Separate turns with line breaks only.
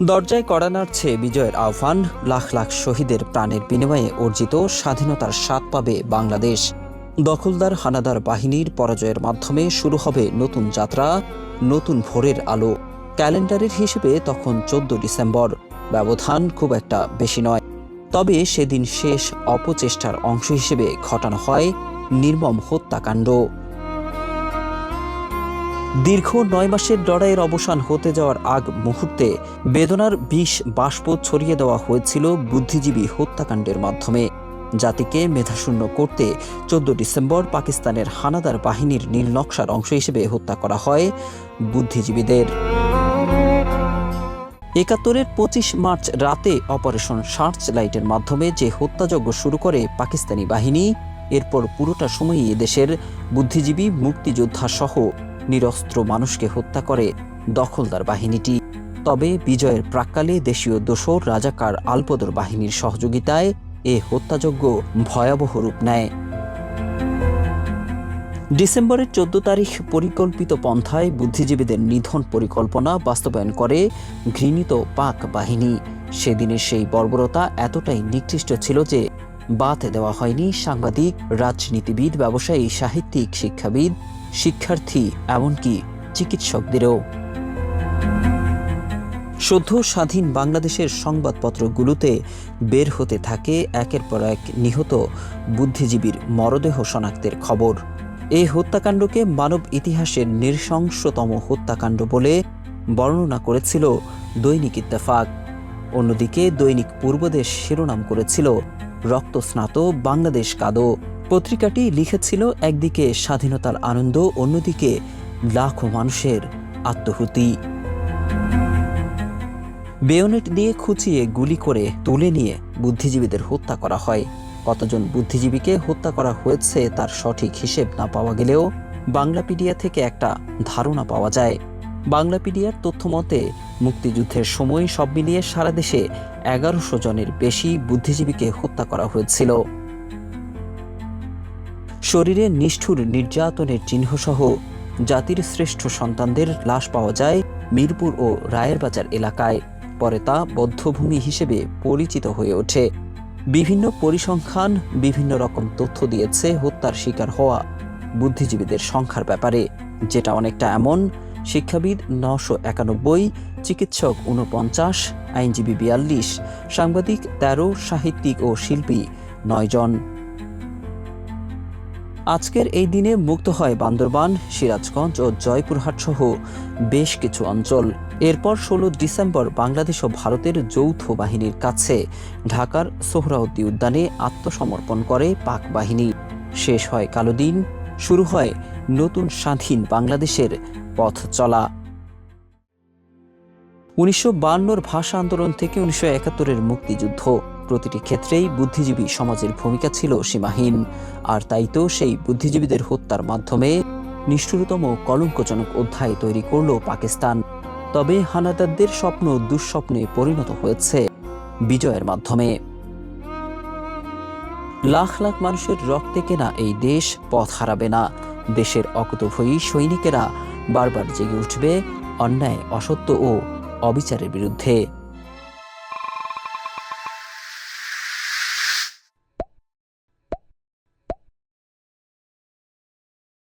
দরজায় কড়া নাড়ছে বিজয়ের আহ্বান, লাখ লাখ শহীদের প্রাণের বিনিময়ে অর্জিত স্বাধীনতার স্বাদ পাবে বাংলাদেশ। দখলদার হানাদার বাহিনীর পরাজয়ের মাধ্যমে শুরু হবে নতুন যাত্রা, নতুন ভোরের আলো। ক্যালেন্ডারের হিসেবে তখন 14 ডিসেম্বর। ব্যবধান খুব একটা বেশি নয়, তবে সেদিন শেষ অপচেষ্টার অংশ হিসেবে ঘটানো হয় নির্মম হত্যাকাণ্ড। দীর্ঘ 9 মাসের লড়াইয়ের অবসান হতে যাওয়ার আগ মুহূর্তে বেদনার বিষ বাষ্প ছড়িয়ে দেওয়া হয়েছিল বুদ্ধিজীবী হত্যাকাণ্ডের মাধ্যমে। জাতিকে মেধাশূন্য করতে 14 ডিসেম্বর পাকিস্তানের হানাদার বাহিনীর নীল নকশার অংশ হিসেবে হত্যা করা হয় বুদ্ধিজীবীদের। 71-এর 25 মার্চ রাতে অপারেশন সার্চ লাইটের মাধ্যমে যে হত্যাযজ্ঞ শুরু করে পাকিস্তানি বাহিনী, এরপর পুরোটা সময়ই এদেশের বুদ্ধিজীবী, মুক্তিযোদ্ধা সহ নিরস্ত্র মানুষকে হত্যা করে দখলদার বাহিনীটি। তবে বিজয়ের প্রাক্কালে দেশীয় দোসর রাজাকার আলবদর বাহিনীর সহযোগিতায় এ হত্যাযজ্ঞ ভয়াবহ রূপ নেয়। ডিসেম্বরের 14 তারিখ পরিকল্পিত পন্থায় বুদ্ধিজীবীদের নিধন পরিকল্পনা বাস্তবায়ন করে ঘৃণিত পাক বাহিনী। সেদিনের সেই বর্বরতা এতটাই নিকৃষ্ট ছিল যে বাদ দেওয়া হয়নি সাংবাদিক, রাজনীতিবিদ, ব্যবসায়ী, সাহিত্যিক, শিক্ষাবিদ, শিক্ষার্থী, এমনকি চিকিৎসকদেরও। সদ্য স্বাধীন বাংলাদেশের সংবাদপত্রগুলোতে বের হতে থাকে একের পর এক নিহত বুদ্ধিজীবীর মরদেহ শনাক্তের খবর। এই হত্যাকাণ্ডকে মানব ইতিহাসের নৃশংসতম হত্যাকাণ্ড বলে বর্ণনা করেছিল দৈনিক ইত্তেফাক। অন্যদিকে দৈনিক পূর্বদেশ শিরোনাম করেছিল রক্তস্নাত বাংলাদেশ কাঁদো। পত্রিকাটি লিখেছিল, একদিকে স্বাধীনতার আনন্দ, অন্যদিকে লাখো মানুষের আত্মহুতি। বেয়োনেট দিয়ে খুঁচিয়ে গুলি করে তুলে নিয়ে বুদ্ধিজীবীদের হত্যা করা হয়। কতজন বুদ্ধিজীবীকে হত্যা করা হয়েছে তার সঠিক হিসেব না পাওয়া গেলেও বাংলাপিডিয়া থেকে একটা ধারণা পাওয়া যায়। বাংলাপিডিয়ার তথ্য মতে মুক্তিযুদ্ধের সময় সব মিলিয়ে সারা দেশে 1100 জনের বেশি বুদ্ধিজীবীকে হত্যা করা হয়েছিল। শরীরে নিষ্ঠুর নির্যাতনের চিহ্নসহ জাতির শ্রেষ্ঠ সন্তানদের লাশ পাওয়া যায় মিরপুর ও রায়েরবাজার এলাকায়। পরে তা বধ্যভূমি হিসেবে পরিচিত হয়ে ওঠে। বিভিন্ন পরিসংখ্যান বিভিন্ন রকম তথ্য দিয়েছে হত্যার শিকার হওয়া বুদ্ধিজীবীদের সংখ্যার ব্যাপারে, যেটা অনেকটা এমন: শিক্ষাবিদ 991, চিকিৎসক 49, আইনজীবী 42, সাংবাদিক 13, সাহিত্যিক ও শিল্পী 9 জন। আজকের এই দিনে মুক্ত হয় বান্দরবান, সিরাজগঞ্জ ও জয়পুরহাট সহ বেশ কিছু অঞ্চল। এরপর 16 ডিসেম্বর বাংলাদেশ ও ভারতের যৌথ বাহিনীর কাছে ঢাকার সোহরাওয়ার্দী উদ্যানে আত্মসমর্পণ করে পাক বাহিনী। শেষ হয় কালো দিন, শুরু হয় নতুন স্বাধীন বাংলাদেশের পথ চলা। 1952-র ভাষা আন্দোলন থেকে 1971-এর মুক্তিযুদ্ধ, প্রতিটি ক্ষেত্রেই বুদ্ধিজীবী সমাজের ভূমিকা ছিল সীমাহীন। আর তাই তো সেই বুদ্ধিজীবীদের হত্যার মাধ্যমে নিষ্ঠুরতম কলঙ্কজনক অধ্যায় তৈরি করল পাকিস্তান। তবে হানাদারদের স্বপ্ন দুঃস্বপ্নে পরিণত হয়েছে বিজয়ের মাধ্যমে। লাখ লাখ মানুষের রক্তে কেনা এই দেশ পথ হারাবে না। দেশের অকুতোভয়ী সৈনিকেরা বারবার জেগে উঠবে অন্যায়, অসত্য ও অবিচারের বিরুদ্ধে।